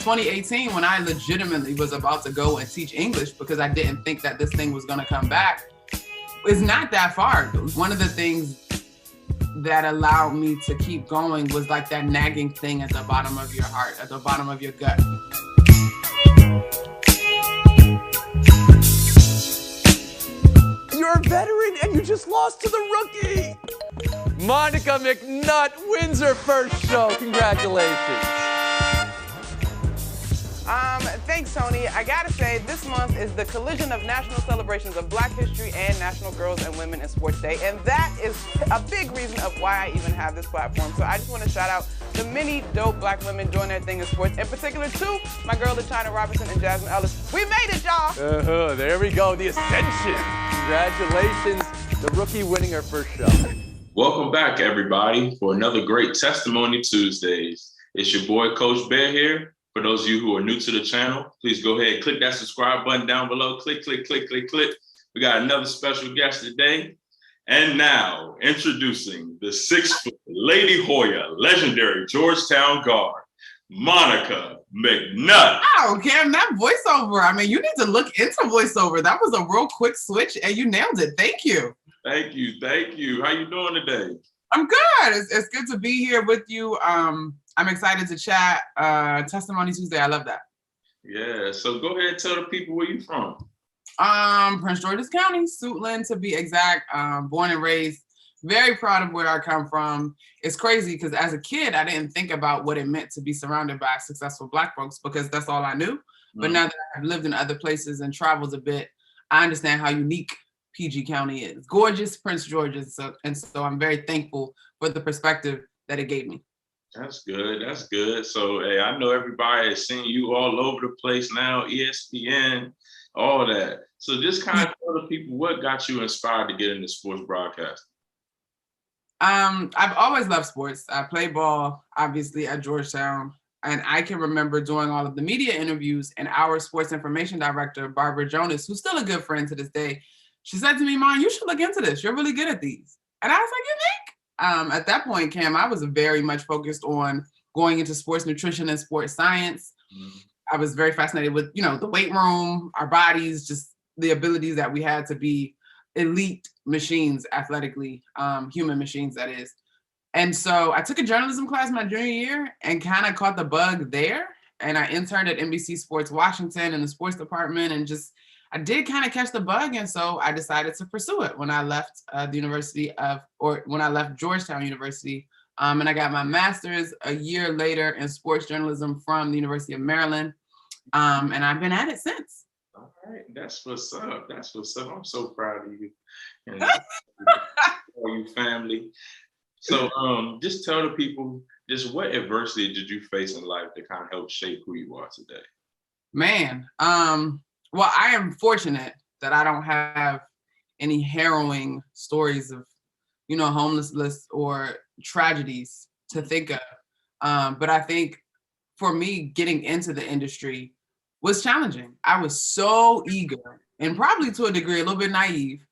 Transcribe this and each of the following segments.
2018, when I legitimately was about to go and teach English because I didn't think that this thing was going to come back, is not that far. One of the things that allowed me to keep going was like that nagging thing at the bottom of your heart, at the bottom of your gut. You're a veteran and you just lost to the rookie. Monica McNutt wins her first show. Congratulations. Thanks, Tony. I gotta say, this month is the collision of national celebrations of Black History and National Girls and Women in Sports Day, and that is a big reason of why I even have this platform. So I just want to shout out the many dope Black women doing their thing in sports, in particular to my girl, LaChina Robinson and Jasmine Ellis. We made it, y'all! There we go, the ascension. Congratulations, the rookie winning her first show. Welcome back, everybody, for another great Testimony Tuesdays. It's your boy, Coach Bear here. For those of you who are new to the channel, please go ahead and click that subscribe button down below. Click, click, click, click, click. We got another special guest today. And now, introducing the 6-foot Lady Hoya, legendary Georgetown guard, Monica McNutt. Wow, Cam, that voiceover. I mean, you need to look into voiceover. That was a real quick switch and you nailed it. Thank you. Thank you. Thank you. How you doing today? I'm good. It's good to be here with you. I'm excited to chat. Testimony Tuesday. I love that. Yeah. So go ahead and tell the people where you from. Prince George's County, Suitland to be exact. Born and raised. Very proud of where I come from. It's crazy because as a kid, I didn't think about what it meant to be surrounded by successful Black folks because that's all I knew. But now that I've lived in other places and traveled a bit, I understand how unique PG County is. Gorgeous Prince George's. So I'm very thankful for the perspective that it gave me. That's good. That's good. So, hey, I know everybody has seen you all over the place now, ESPN, all that. So just kind of tell the people what got you inspired to get into sports broadcasting. I've always loved sports. I played ball, obviously, at Georgetown. And I can remember doing all of the media interviews, and our sports information director, Barbara Jonas, who's still a good friend to this day, she said to me, "Mom, you should look into this. You're really good at these." And I was like, "You think?" At that point, Cam, I was very much focused on going into sports nutrition and sports science. I was very fascinated with, the weight room, our bodies, just the abilities that we had to be elite machines athletically, human machines, that is. And so I took a journalism class my junior year and kind of caught the bug there. And I interned at NBC Sports Washington in the sports department and I did kind of catch the bug, and so I decided to pursue it when I left when I left Georgetown University, and I got my master's a year later in sports journalism from the University of Maryland, and I've been at it since. All right, that's what's up. That's what's up. I'm so proud of you and all you family. So, just tell the people just what adversity did you face in life that kind of helped shape who you are today? Man, well, I am fortunate that I don't have any harrowing stories of, homelessness or tragedies to think of. But I think for me, getting into the industry was challenging. I was so eager and probably to a degree, a little bit naive.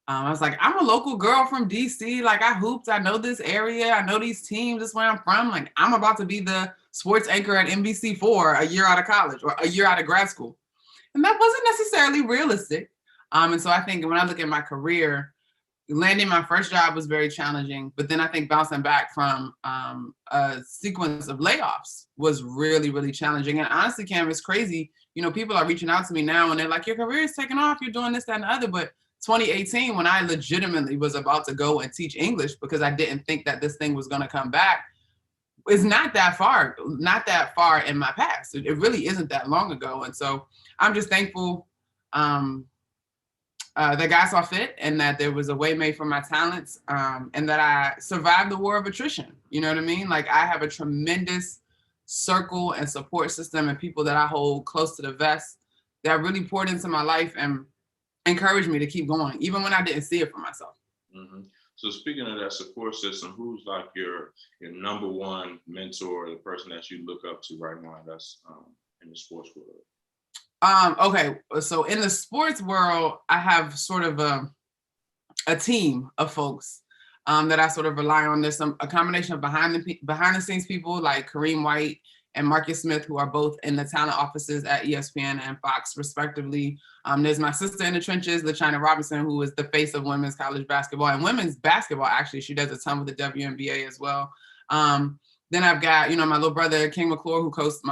I was like, I'm a local girl from DC. Like I hooped, I know this area. I know these teams. This is where I'm from. Like I'm about to be the sports anchor at NBC4 a year out of college or a year out of grad school. And that wasn't necessarily realistic. And so I think when I look at my career, landing my first job was very challenging. But then I think bouncing back from a sequence of layoffs was really, really challenging. And honestly, Cam, it's crazy. People are reaching out to me now and they're like, your career is taking off. You're doing this, that, and the other. But 2018, when I legitimately was about to go and teach English because I didn't think that this thing was going to come back, is not that far in my past. It really isn't that long ago. And so I'm just thankful that God saw fit and that there was a way made for my talents and that I survived the war of attrition. You know what I mean? Like I have a tremendous circle and support system and people that I hold close to the vest that really poured into my life and encouraged me to keep going, even when I didn't see it for myself. Mm-hmm. So speaking of that support system, who's like your number one mentor, the person that you look up to right now that's in the sports world? Okay, so in the sports world, I have sort of a team of folks that I sort of rely on. There's a combination of behind the scenes people like Kareem White and Marcus Smith, who are both in the talent offices at ESPN and Fox, respectively. There's my sister in the trenches, LaChina Robinson, who is the face of women's college basketball and women's basketball. Actually, she does a ton with the WNBA as well. Then I've got, my little brother, King McClure, who hosts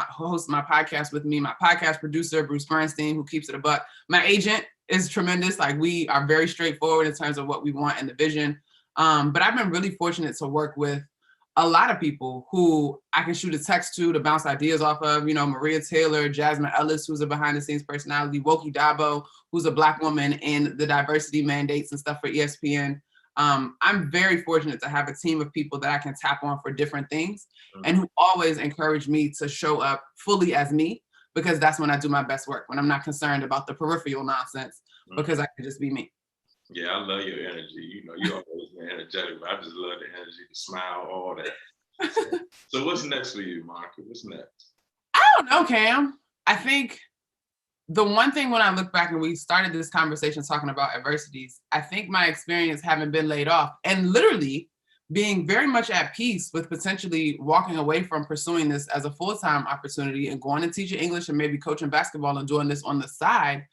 my podcast with me, my podcast producer, Bruce Bernstein, who keeps it a buck. My agent is tremendous. Like, we are very straightforward in terms of what we want and the vision. But I've been really fortunate to work with a lot of people who I can shoot a text to bounce ideas off of, Maria Taylor, Jasmine Ellis, who's a behind the scenes personality, Woki Dabo, who's a Black woman in the diversity mandates and stuff for ESPN. I'm very fortunate to have a team of people that I can tap on for different things and who always encourage me to show up fully as me, because that's when I do my best work, when I'm not concerned about the peripheral nonsense, because I can just be me. Yeah, I love your energy. You always been energetic, but I just love the energy, the smile, all that. So what's next for you, Monica? What's next? I don't know, Cam. I think the one thing when I look back and we started this conversation talking about adversities, I think my experience having been laid off and literally being very much at peace with potentially walking away from pursuing this as a full-time opportunity and going and teaching English and maybe coaching basketball and doing this on the side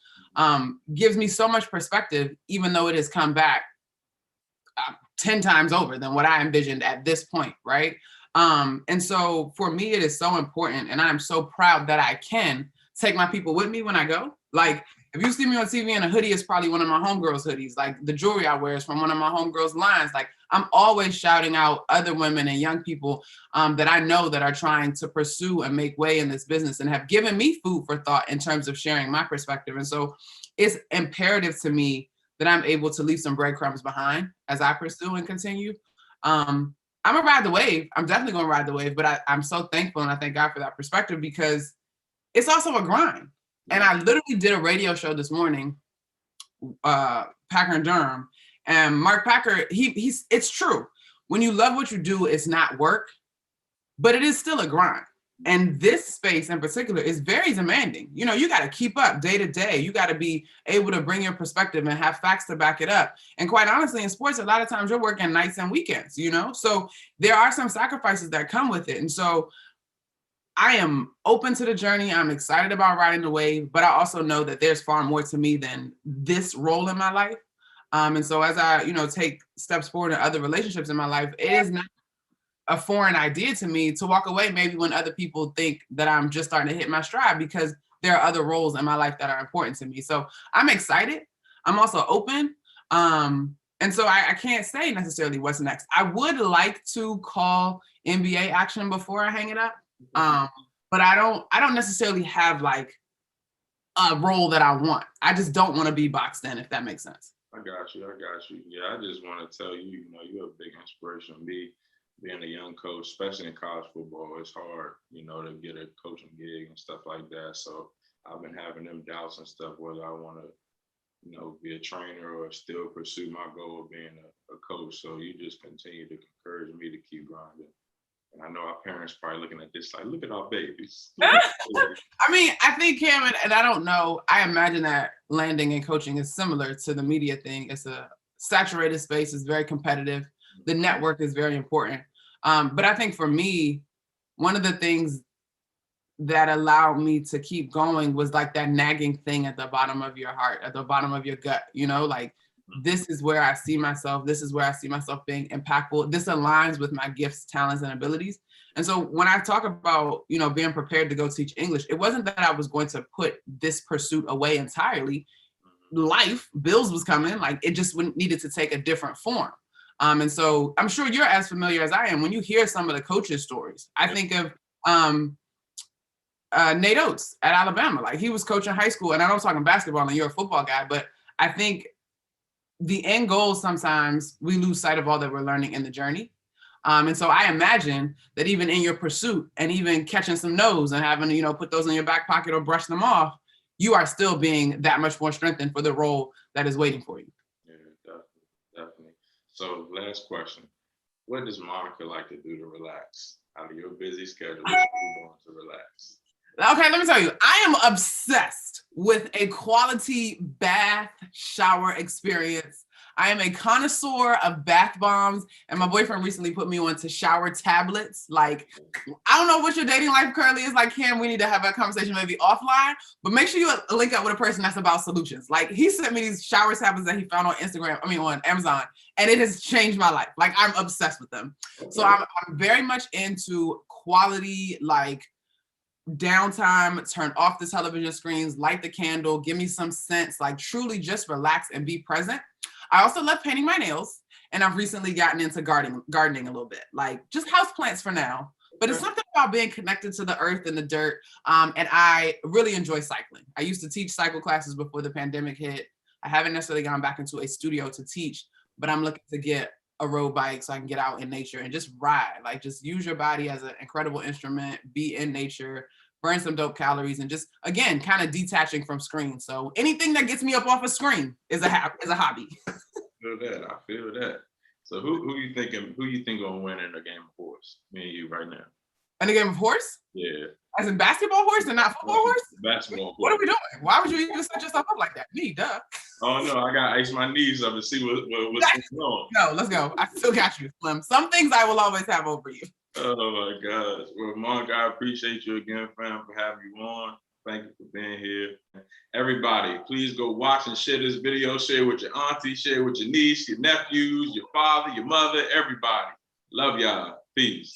gives me so much perspective, even though it has come back 10 times over than what I envisioned at this point, right? And so for me, it is so important, and I'm so proud that I can take my people with me when I go. Like, if you see me on TV in a hoodie, it's probably one of my homegirls' hoodies. Like, the jewelry I wear is from one of my homegirls' lines. Like, I'm always shouting out other women and young people that I know that are trying to pursue and make way in this business and have given me food for thought in terms of sharing my perspective. And so it's imperative to me that I'm able to leave some breadcrumbs behind as I pursue and continue. I'm gonna ride the wave. I'm definitely gonna ride the wave, but I'm so thankful and I thank God for that perspective, because it's also a grind. And I literally did a radio show this morning, Packer and Durham, and Mark Packer, it's true. When you love what you do, it's not work, but it is still a grind. And this space in particular is very demanding. You got to keep up day to day. You got to be able to bring your perspective and have facts to back it up. And quite honestly, in sports, a lot of times you're working nights and weekends, so there are some sacrifices that come with it. And so I am open to the journey. I'm excited about riding the wave, but I also know that there's far more to me than this role in my life. And so as I, take steps forward in other relationships in my life, it is not a foreign idea to me to walk away maybe when other people think that I'm just starting to hit my stride, because there are other roles in my life that are important to me. So I'm excited. I'm also open. And so I can't say necessarily what's next. I would like to call NBA action before I hang it up. But I don't necessarily have like a role that I want. I just don't want to be boxed in, if that makes sense. I got you. Yeah, I just want to tell you, you're a big inspiration to me. Being a young coach, especially in college football, it's hard, to get a coaching gig and stuff like that. So I've been having them doubts and stuff, whether I want to, be a trainer or still pursue my goal of being a coach. So you just continue to encourage me to keep grinding. And I know our parents probably looking at this like, look at our babies. I mean, I think, Cam, and I don't know, I imagine that landing in coaching is similar to the media thing. It's a saturated space. It's very competitive. The network is very important. But I think for me, one of the things that allowed me to keep going was like that nagging thing at the bottom of your heart, at the bottom of your gut, like, this is where I see myself. This is where I see myself being impactful. This aligns with my gifts, talents, and abilities. And so when I talk about, being prepared to go teach English, it wasn't that I was going to put this pursuit away entirely. Life, bills was coming, like it just needed to take a different form. And so I'm sure you're as familiar as I am. When you hear some of the coaches' stories, I think of Nate Oates at Alabama. Like, he was coaching high school, and I know I'm talking basketball and you're a football guy, but I think the end goal, sometimes we lose sight of all that we're learning in the journey. And so I imagine that even in your pursuit and even catching some no's and having to, put those in your back pocket or brush them off, you are still being that much more strengthened for the role that is waiting for you. Yeah, definitely. So last question. What does Monica like to do to relax? Out of your busy schedule, what are you doing to relax? Okay, let me tell you, I am obsessed with a quality bath shower experience. I am a connoisseur of bath bombs, and my boyfriend recently put me on to shower tablets. Like, I don't know what your dating life currently is like, Kim. We need to have a conversation maybe offline, but make sure you link up with a person that's about solutions. Like, he sent me these shower tablets that he found on on Amazon, and it has changed my life. Like, I'm obsessed with them. So I'm very much into quality, like, downtime, turn off the television screens, light the candle, give me some scents, like truly just relax and be present. I also love painting my nails, and I've recently gotten into gardening a little bit, like just houseplants for now. But it's something about being connected to the earth and the dirt. And I really enjoy cycling. I used to teach cycle classes before the pandemic hit. I haven't necessarily gone back into a studio to teach, but I'm looking to get a road bike so I can get out in nature and just ride, like just use your body as an incredible instrument, be in nature, burn some dope calories, and just, again, kind of detaching from screens. So anything that gets me up off a screen is a hobby. I feel that. So who you think gonna win in a game of horse? Me and you right now. In a game of horse? Yeah. As in basketball horse and not football horse? Basketball horse. What are we doing? Why would you even set yourself up like that? Me, duh. Oh no, I gotta ice my knees up and see what's going on. No, let's go. I still got you, Slim. Some things I will always have over you. Oh my gosh. Well, Monk, I appreciate you again, fam, for having you on. Thank you for being here. Everybody, please go watch and share this video. Share with your auntie, share with your niece, your nephews, your father, your mother, everybody. Love y'all. Peace.